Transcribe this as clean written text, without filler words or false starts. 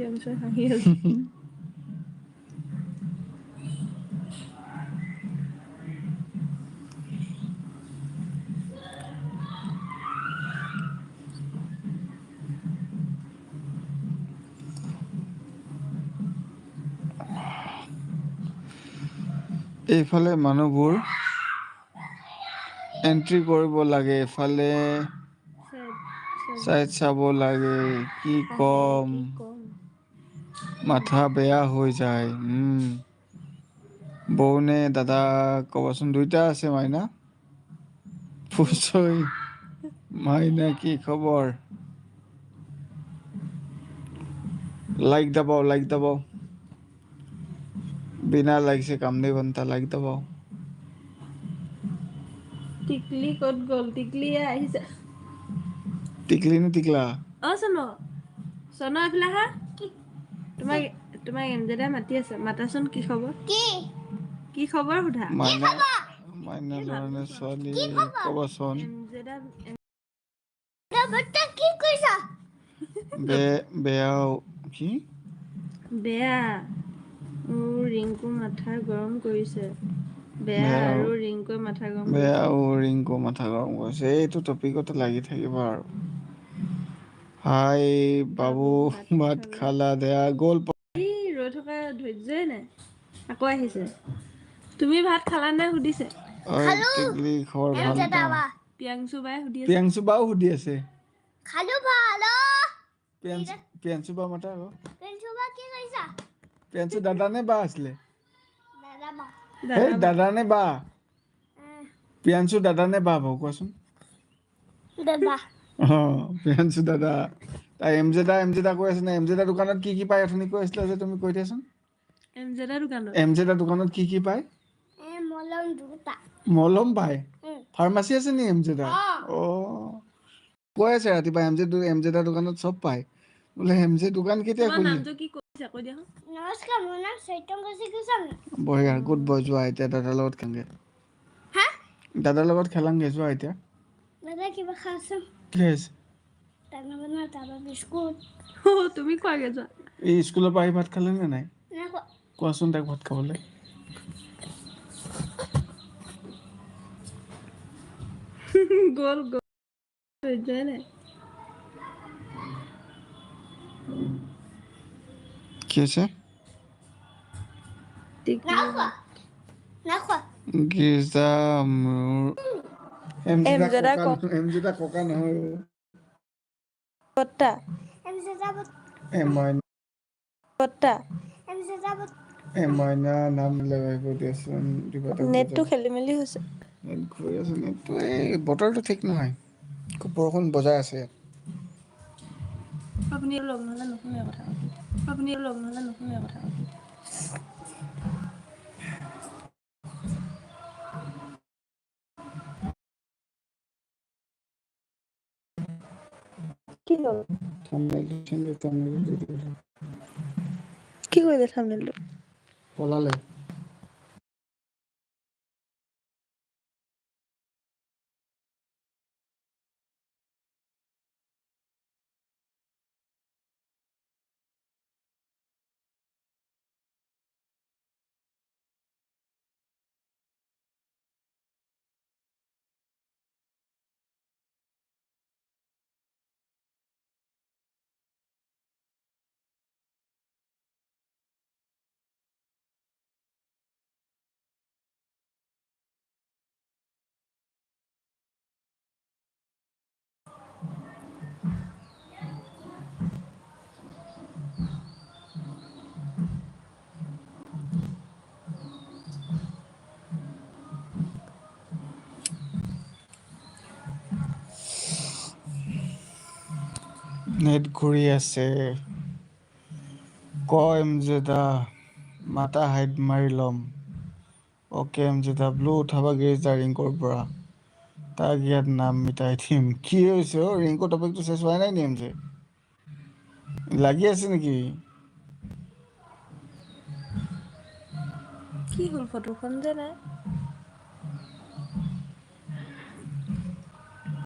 প্ৰিয়াংশই হাঁহি আছে এইফালে মানুহবোৰ এন্ট্ৰি কৰিব লাগে, এফালে চাইড চাব লাগে। কি কম, মাথা বেয়া হৈ যায়। বৌ নে দাদা ক'বাচোন, দুইটা আছে মাইনা। ফুচৈ মাইনা কি খবৰ? लाइक दबाओ, लाइक दबाओ। बिना लाइक से काम नहीं बनता, लाइक दबाओ। টিকলি ক'ত গ'ল? টিকলি আহিছে। টিকলি নে টিকলা? চন চন এইফালে আহা। তোমাক এমজেদাই মাতি আছে, মাতাচোন। কি খবৰ? কি খবৰ সোধা? মাইনা ল'ৰা নে ছোৱালী ক'বাচোন। কি কৰিছা? বেয়াও কি? বেয়া ৰিংকু মাথা গৰম কৰিছে। বেয়া আৰু ৰিংকুৱে মাথা গৰম কৰিছে। বেয়া ৰিংকু মাথা গৰম কৰিছে। এইটো টপিকতে লাগি থাকিব আৰু। হাই বাবু, ভাত খালা? দেয়া গ'ল। ৰৈ থকা ধৈৰ্য্যই নাই, আকৌ আহিছে। তুমি ভাত খালা নে সুধিছে। টিকলি খবৰ ভাল? প্ৰিয়াংশু বাই সুধি আছে। প্ৰিয়াংশু বাও সুধি আছে। খালো ভাল। প্ৰিয়াংশু বা মাতা আকৌ। প্ৰিয়াংশু বা কি কৰিছা? প্ৰিয়াংশু দাদা নে বা আছিলে? দাদা দাদা নে বা? প্ৰিয়াংশু দাদা নে বা বাৰু কোৱাচোন? দাদা। প্ৰিয়াংশু দাদা। তাই এমজেদা কৈ আছে নে? এমজেদা দোকানত কি কি পায় অথনি কৈ আছিলা যে, তুমি কৈ দিয়াচোন। এমজেদা দোকানত কি কি পায়? মলম পায়? ফাৰ্মাচী আছে নি এমজেদা? কৈ আছে ৰাতিপুৱা এমজেদা দোকানত চব পায়। বোলে এমজে দোকান কেতিয়া খুলিলে? নমস্কাৰ, মোৰ নাম চৈতন্যশ্ৰী গোস্বামী। বঢ়িয়া, গুড বয়। যোৱা এতিয়া দাদাৰ লগত খেলগে। দাদাৰ লগত খেলাংগে, যোৱা এতিয়া। দাদা কিবা খাইছো। কি খাইছে? তাৰপা বিস্কুট। তুমি খোৱাগে যোৱা। এই স্কুলৰ পৰা আহি ভাত খালে নে নাই? কোৱাচোন তাক ভাত খাবলৈ। গ'ল ধৈৰ্য্যই নাই। কি হৈছে? গীৰ্জা এমজেদা ককা নহয়। বৰ্তা। মইনা নাম লগাব দিয়াচোন। নেটটো খেলি মেলি হৈছে। ঘূৰি আছে নেটটো। এই বতৰটো ঠিক নহয়, খুব বৰষুণ বজাই আছে ইয়াত। আপুনি লগ নহ'লে নুশুনে কথা। কি হ'ল? কি কৰিলে থাম্বনেইলটো? পলালে। নেট ঘূৰি আছে। এমজেদা মাতা হাইড মাৰি ল'ম। অকে এমজেদা ব্লু উঠাবা গিৰিজা ৰিংকুৰ পৰা। তাক ইয়াত নাম মিটাই দিম। কি হৈছে অ? ৰিংকু টপিকটো চেছ হোৱাই নাই নি এমজে? লাগি আছে নেকি? কি হ'ল? ফটোখন যে নাই।